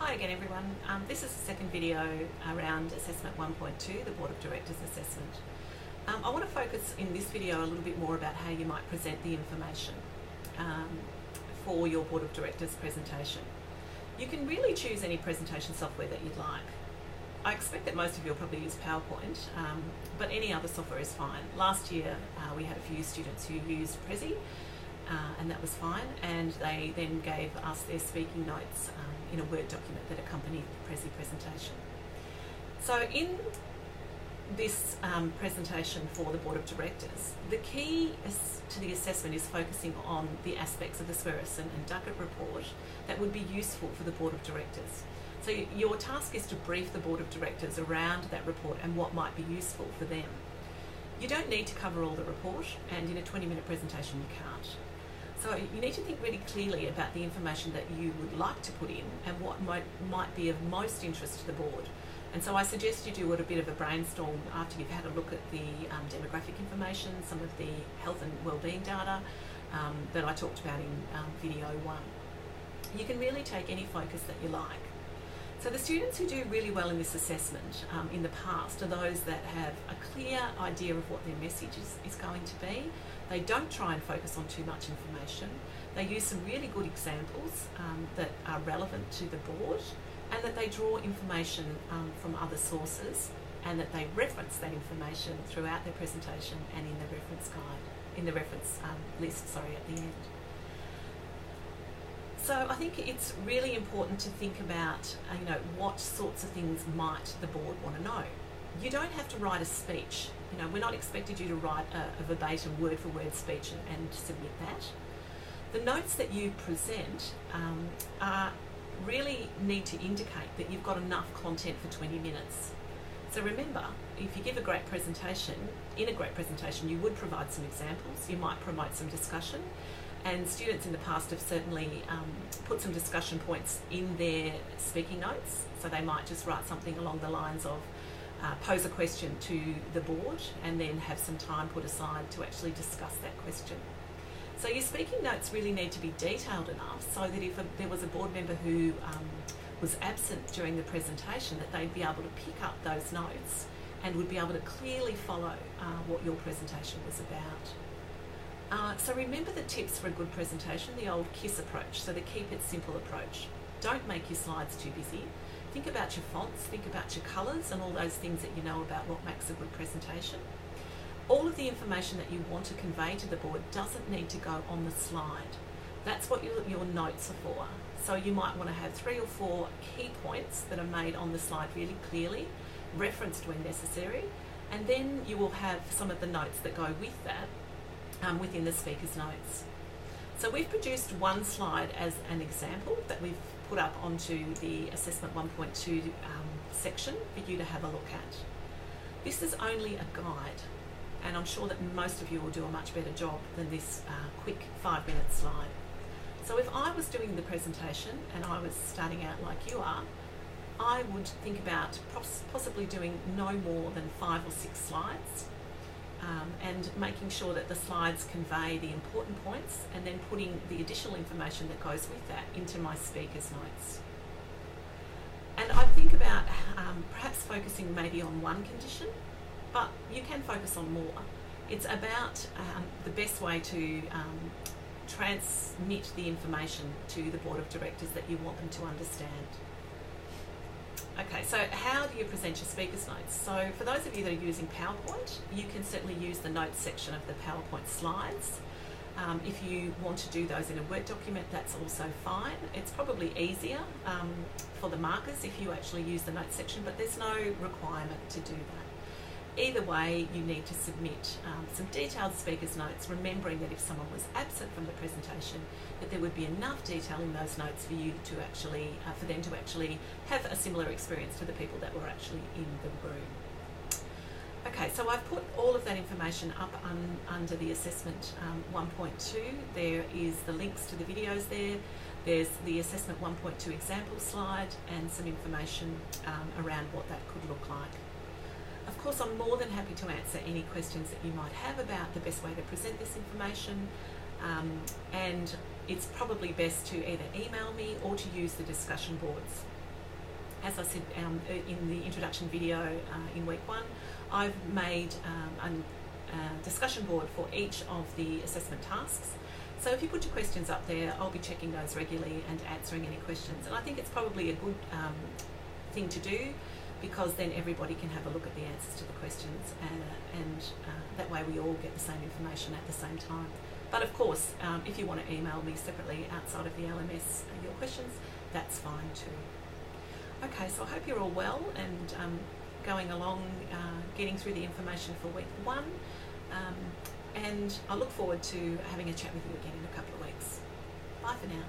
Hi again everyone. This is the second video around Assessment 1.2, the Board of Directors Assessment. I want to focus in this video a little bit more about how you might present the information for your Board of Directors presentation. You can really choose any presentation software that you'd like. I expect that most of you will probably use PowerPoint, but any other software is fine. Last year we had a few students who used Prezi, and that was fine, and they then gave us their speaking notes in a Word document that accompanied the Prezi presentation. So in this presentation for the Board of Directors, the key to the assessment is focusing on the aspects of the Sverrisson and Duckett report that would be useful for the Board of Directors. So your task is to brief the Board of Directors around that report and what might be useful for them. You don't need to cover all the report, and in a 20-minute presentation you can't. So you need to think really clearly about the information that you would like to put in and what might be of most interest to the board. And so I suggest you do a bit of a brainstorm after you've had a look at the demographic information, some of the health and wellbeing data that I talked about in video 1. You can really take any focus that you like. So the students who do really well in this assessment in the past are those that have a clear idea of what their message is going to be. They don't try and focus on too much information. They use some really good examples that are relevant to the board, and that they draw information from other sources, and that they reference that information throughout their presentation and in the reference guide, in the reference list, at the end. So I think it's really important to think about, what sorts of things might the board want to know. You don't have to write a speech. We're not expected you to write a verbatim word-for-word speech and submit that. The notes that you present really need to indicate that you've got enough content for 20 minutes. So remember, if you give a great presentation, in a great presentation you would provide some examples, you might promote some discussion, and students in the past have certainly put some discussion points in their speaking notes. So they might just write something along the lines of pose a question to the board and then have some time put aside to actually discuss that question. So your speaking notes really need to be detailed enough so that if there was a board member who was absent during the presentation, that they'd be able to pick up those notes and would be able to clearly follow what your presentation was about. So remember the tips for a good presentation, the old KISS approach, so the keep it simple approach. Don't make your slides too busy. Think about your fonts, think about your colours and all those things that you know about what makes a good presentation. All of the information that you want to convey to the board doesn't need to go on the slide. That's what your notes are for. So you might want to have 3 or 4 key points that are made on the slide really clearly, referenced when necessary, and then you will have some of the notes that go with that within the speaker's notes. So we've produced one slide as an example that we've put up onto the Assessment 1.2 section for you to have a look at. This is only a guide, and I'm sure that most of you will do a much better job than this quick 5-minute slide. So if I was doing the presentation and I was starting out like you are, I would think about possibly doing no more than 5 or 6 slides, and making sure that the slides convey the important points and then putting the additional information that goes with that into my speaker's notes. And I think about perhaps focusing maybe on one condition, but you can focus on more. It's about the best way to transmit the information to the Board of Directors that you want them to understand. Okay, so how do you present your speaker's notes? So for those of you that are using PowerPoint, you can certainly use the notes section of the PowerPoint slides. If you want to do those in a Word document, that's also fine. It's probably easier for the markers if you actually use the notes section, but there's no requirement to do that. Either way, you need to submit some detailed speaker's notes, remembering that if someone was absent from the presentation, that there would be enough detail in those notes for you to actually, for them to actually have a similar experience to the people that were actually in the room. Okay, so I've put all of that information up under the Assessment 1.2. There is the links to the videos there. There's the Assessment 1.2 example slide and some information around what that could look like. Of course, I'm more than happy to answer any questions that you might have about the best way to present this information, and it's probably best to either email me or to use the discussion boards. as I said in the introduction video in week 1, I've made a discussion board for each of the assessment tasks. So if you put your questions up there, I'll be checking those regularly and answering any questions. And I think it's probably a good thing to do, because then everybody can have a look at the answers to the questions, and that way we all get the same information at the same time. But of course, if you want to email me separately outside of the LMS your questions, that's fine too. Okay, so I hope you're all well and going along, getting through the information for week 1. And I look forward to having a chat with you again in a couple of weeks. Bye for now.